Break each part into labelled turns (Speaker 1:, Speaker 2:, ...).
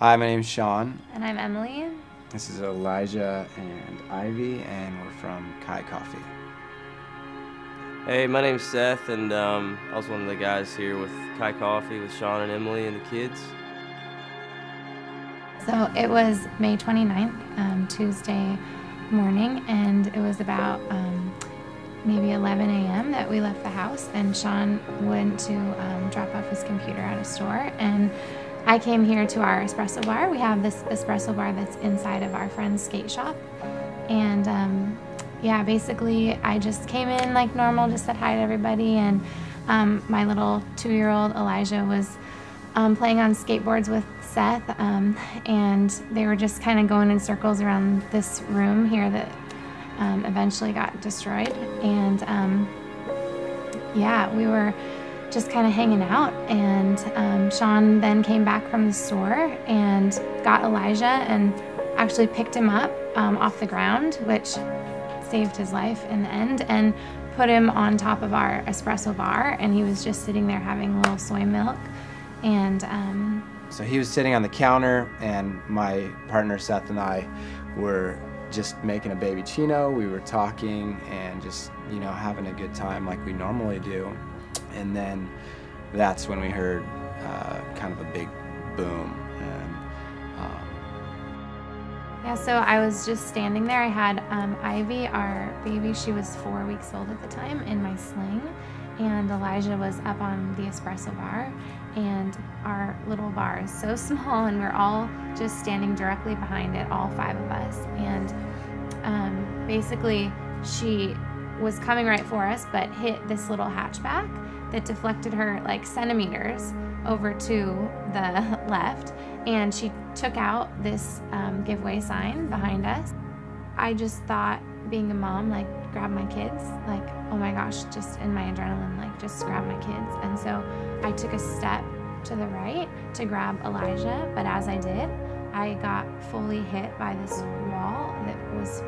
Speaker 1: Hi, my name's Sean.
Speaker 2: And I'm Emily.
Speaker 1: This is Elijah and Ivy, and we're from Kai Coffee.
Speaker 3: Hey, my name's Seth, and I was one of the guys here with Kai Coffee with Sean and Emily and the kids.
Speaker 2: So it was May 29th, Tuesday morning, and it was about maybe 11 a.m. that we left the house, and Sean went to drop off his computer at a store, and I came here to our espresso bar. We have this espresso bar that's inside of our friend's skate shop, and yeah, basically I just came in like normal, just said hi to everybody, and my little 2-year-old Elijah was playing on skateboards with Seth, and they were just kind of going in circles around this room here that eventually got destroyed, and yeah, we were just kind of hanging out, and Sean then came back from the store and got Elijah and actually picked him up off the ground, which saved his life in the end, and put him on top of our espresso bar, and he was just sitting there having a little soy milk. And
Speaker 1: so he was sitting on the counter, and my partner Seth and I were just making a baby chino. We were talking and just, you know, having a good time like we normally do. And then that's when we heard kind of a big boom. And
Speaker 2: yeah, so I was just standing there. I had Ivy, our baby, she was 4 weeks old at the time, in my sling, and Elijah was up on the espresso bar, and our little bar is so small, and we're all just standing directly behind it, all 5 of us. And basically she was coming right for us, but hit this little hatchback that deflected her like centimeters over to the left, and she took out this giveaway sign behind us. I just thought, being a mom, like, grab my kids, like, oh my gosh, just in my adrenaline, like, just grab my kids. And so I took a step to the right to grab Elijah, but as I did, I got fully hit by this wall that was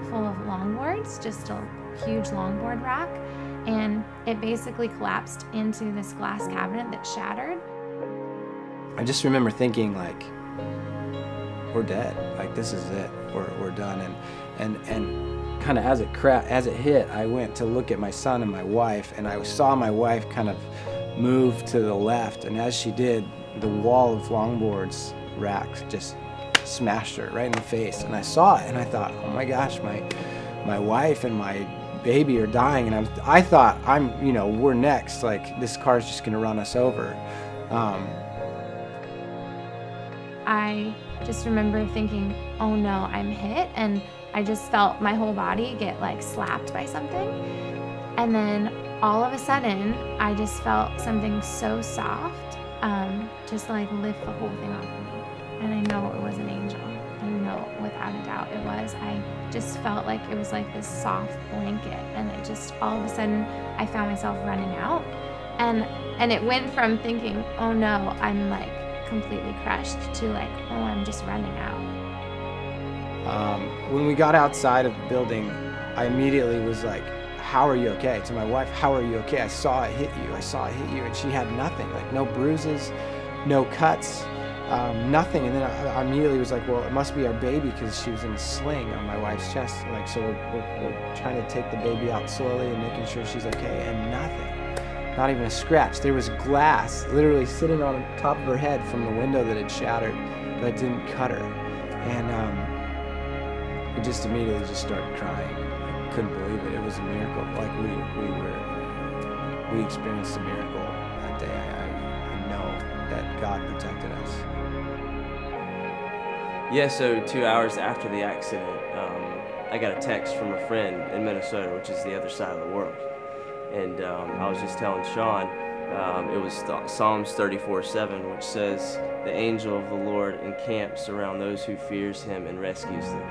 Speaker 2: full of longboards, just a huge longboard rack, and it basically collapsed into this glass cabinet that shattered.
Speaker 1: I just remember thinking, like, we're dead. Like, this is it. We're done. And kind of as it hit, I went to look at my son and my wife, and I saw my wife kind of move to the left, and as she did, the wall of longboards racks just smashed her right in the face. And I saw it, and I thought, oh my gosh, my wife and my baby are dying, and I thought, you know, we're next. Like, this car's just gonna run us over.
Speaker 2: I just remember thinking, oh no, I'm hit, and I just felt my whole body get like slapped by something. And then all of a sudden, I just felt something so soft, just like lift the whole thing off of me. And I know it was an angel. I know without a doubt it was. I just felt like it was like this soft blanket, and it just, all of a sudden, I found myself running out. And it went from thinking, oh no, I'm like completely crushed, to like, oh, I'm just running out.
Speaker 1: When we got outside of the building, I immediately was like, how are you okay? To my wife, how are you okay? I saw it hit you. I saw it hit you. And she had nothing, like no bruises, no cuts, nothing. And then I immediately was like, well, it must be our baby, because she was in a sling on my wife's chest. Like, so we're trying to take the baby out slowly and making sure she's okay, and nothing. Not even a scratch. There was glass literally sitting on top of her head from the window that had shattered, but it didn't cut her. And we just immediately just started crying. I couldn't believe it. It was a miracle. Like, we experienced a miracle that day. I know that God protected us.
Speaker 3: Yeah, so 2 hours after the accident, I got a text from a friend in Minnesota, which is the other side of the world. And I was just telling Sean, it was Psalms 34:7, which says, the angel of the Lord encamps around those who fears him and rescues them.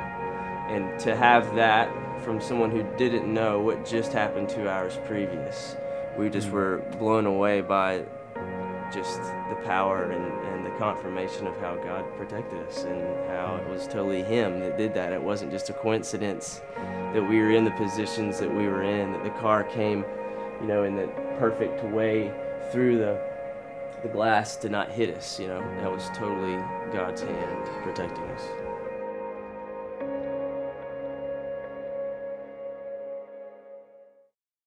Speaker 3: And to have that from someone who didn't know what just happened 2 hours previous, we just were blown away by just the power and the confirmation of how God protected us, and how it was totally him that did that. It wasn't just a coincidence that we were in the positions that we were in, that the car came, you know, in the perfect way through the the glass did not hit us, you know. That was totally God's hand protecting us.